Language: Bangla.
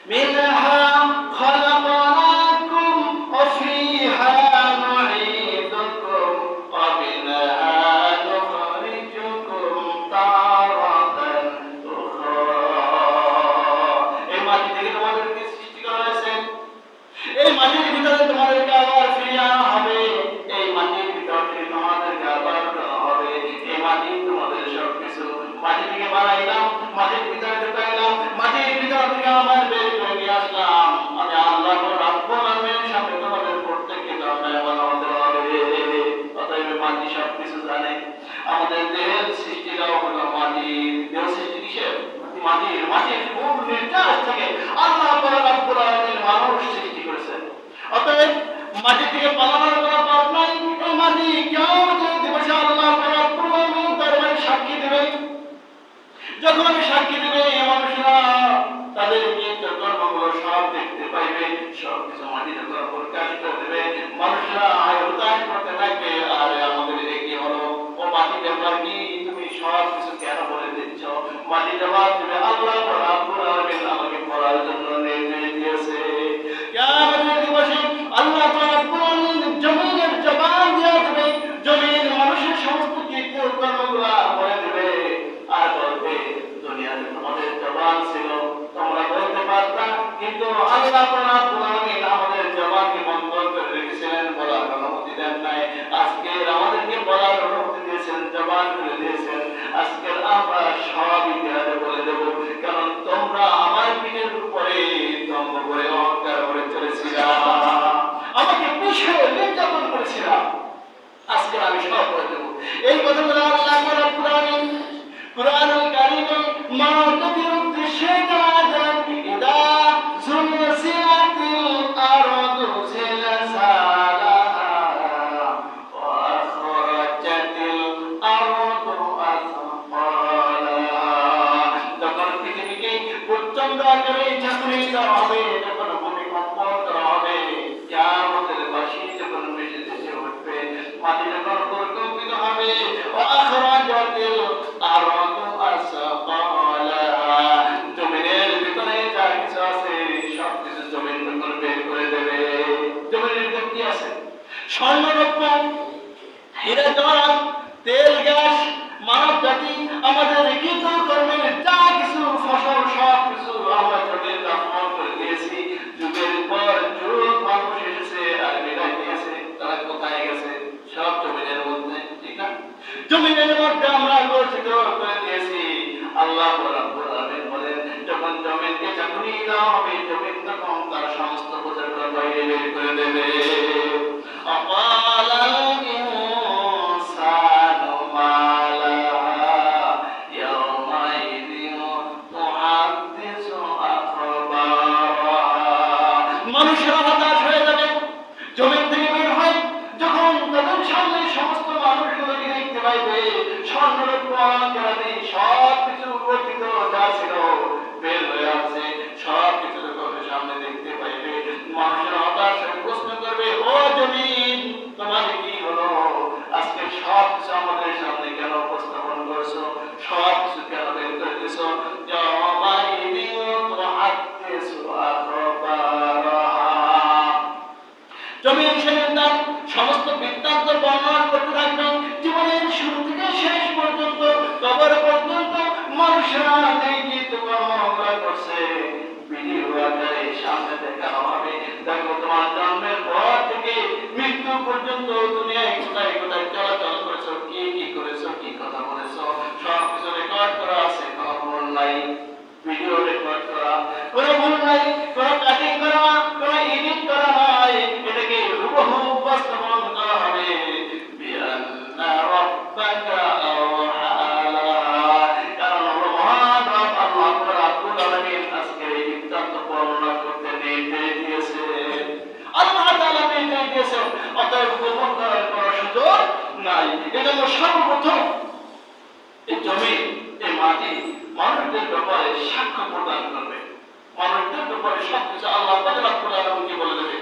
منها خلقناكم وفيها نعيدكم ومنها نخرجكم تارة أخرى এই মাটি থেকে তোমাদেরকে সৃষ্টি করা হয়েছে এই মাটির ভিতরে তোমাদেরকে আবার ফিরিয়ে আনা হবে এই মাটির ভিতর থেকে তোমাদেরকে আবার করা হবে এই মাটি তোমাদের সবকিছু মাটি থেকে বানাইলাম মাটির ভিতরে ঢুকাইলাম মাটির ভিতর থেকে আবার বের করে নিয়ে আসলাম আমি আল্লাহ রাব্বুল আলামিনের সামনে তোমাদের প্রত্যেককে দণ্ডায়মান হতে হবে অতএব মাটি সবকিছু জানে আমাদের দেহের সৃষ্টিটাও হলো মাটির দেহ সৃষ্টি কিসের মাটির খুব নির্যাস থেকে আল্লাহ রাব্বুল আলামিন মানুষ সৃষ্টি করেছেন অতএব মাটি থেকে পালানোর কোনো পথ নাই এই মাটি কিয়ামতের দিবসে আল্লাহ রাব্বুল আলামিন দরবারে সাক্ষী দেবে যখন সাক্ষী দেবে মানুষরা তাদের কর্মগুলো সব দেখতে পাইবে সবকিছু মাটিতে প্রকাশ করে দেবে মানুষরা আয়তায় করতে থাকবে আর আমাদের কি হলো ও মাটি ব্যাপার কি তুমি সব কিছু কেন বলে দিচ্ছ মাটি জবাব দেবে আল্লাহ রাব্বুল আলামিন আমাকে পড়ার জন্য নির্দেশ দিয়েছে কিয়ামতের দিবসে আল্লাহ রাব্বুল আলামিন জমিনের জবাব দিয়ে দেবে জমিন মানুষের সমস্ত কর্মগুলো বলে দেবে আর বলবে দুনিয়াতে তোমাদের জবান ছিল তোমরা বলতে পারতা কিন্তু আল্লাহ রাব্বুল আলামিন আমাদের জবানকে বন্ধ করে রেখেছিলেন বলার অনুমতি দেন নাই আজকে আমাদেরকে বলার অনুমতি দিয়েছেন জবান খুলে দিয়েছেন আজকে আমরা সব ইতিহাসে বলে দেব কারণ তোমরা আমার পিঠের উপরে দম্ভ করে অহংকার করে চলেছিলা আমাকে পিছিয়ে নির্যাতন করেছিলা আজকে আমি সব বলে দেব এই কথাগুলো আল্লাহ রাব্বুল আলামিন কুরআনুল কারীমে মানবতার উদ্দেশ্যে জানা যায় ইদা জুলজিলাতিল আরদু জিলজালাহা ওয়া আখরাজাতিল আরদু আসফালাহা যখন পৃথিবীকে প্রচন্ড আকারে ঝাঁকুনি দেওয়া হবে যখন ভূমিকম্প করা হবে কিয়ামতের বাসি যখন ভেসে ভেসে উঠবে মাটি যখন প্রকম্পিত হবে ওয়া আখরাজাতিল আরদু আসফালাহা জমিনের ভিতরে যা কিছু আছে সব কিছু জমিন যখন বের করে দেবে জমিনের ভিতরে কি আছে স্বর্ণ রত্ন হীরা জওহরাত তেল গ্যাস মানব জাতি আমাদের কৃত কর্মের যা কিছু ফসল সব কিছু আমরা জমিনে দাফন করে দিয়েছি যুগের পর যুগ মানুষ এসেছে আর বিদায় দিয়েছে তারা কোথায় গেছে সব জমিনের মধ্যে ঠিক না জমিনের মধ্যে আমরা গচ্ছিত করে দিয়েছি আল্লাহ রাব্বুল আলামিন বলেন যখন জমিনকে ঝাঁকুনি দেওয়া হবে জমিন তখন তার সমস্ত বোঝাগুলো বাইরে বের করে দেবে আকালাল ইনসানু মা লাহা ইয়াওমাইযিন তুহাদ্দিসু আখবারাহা মানুষেরা হতাশ হয়ে যাবে জমিন থেকে বের হয় যখন তাদের সামনে সমস্ত মানুষগুলোকে দেখতে পাইবে স্বর্ণরত্ন অলংকারাদি সব কিছু গঠিত যা ছিল বের হয়ে আছে সব কিছু যখন সামনে দেখতে পাইবে মানুষেরা হতাশ হয়ে প্রশ্ন করবে ও জমিন তোমার কি হলো আজকে সব কিছু আমাদের সামনে কেন উপস্থাপন করছো সব কিছু কেন বের করে দিছো জমিন সেদিন তার সমস্ত বৃত্তান্ত বর্ণনা করতে থাকবেন জীবনের শুরু থেকে শেষ পর্যন্ত কবর পর্যন্ত মানুষরা দেখি তোমার করছে ভিডিও আকারে সামনে দেখানো হবে দেখো তোমার জন্মের পর থেকে মৃত্যু পর্যন্ত দুনিয়ায় কোথায় কোথায় চলাচল করেছো কি কি করেছো কি কথা বলেছো সব কিছু রেকর্ড করা আছে কোনো ভুল নাই ভিডিও রেকর্ড করা কোনো ভুল নাই কোনো কাটিং করা কোনো এডিট করা নাই এটাকে হুবহু উপস্থাপন করা হবে বিআন্না রাব্বাকা আওহালা কারণ মহান আল্লাহ রাব্বুল আলামিন আজকে এই বৃত্তান্ত বর্ণনা করতে নির্দেশ দিয়েছে আল্লাহ তাআলা নির্দেশ দিয়েছেন অতএব গোপন করার কোনো সুযোগ নাই এজন্য সর্বপ্রথম এই জমিন এই মাটি মানুষদের ব্যাপারে সাক্ষ্য প্রদান করবে মানুষদের ব্যাপারে সবকিছু আল্লাহ রাব্বুল আলামিন বলে দেবে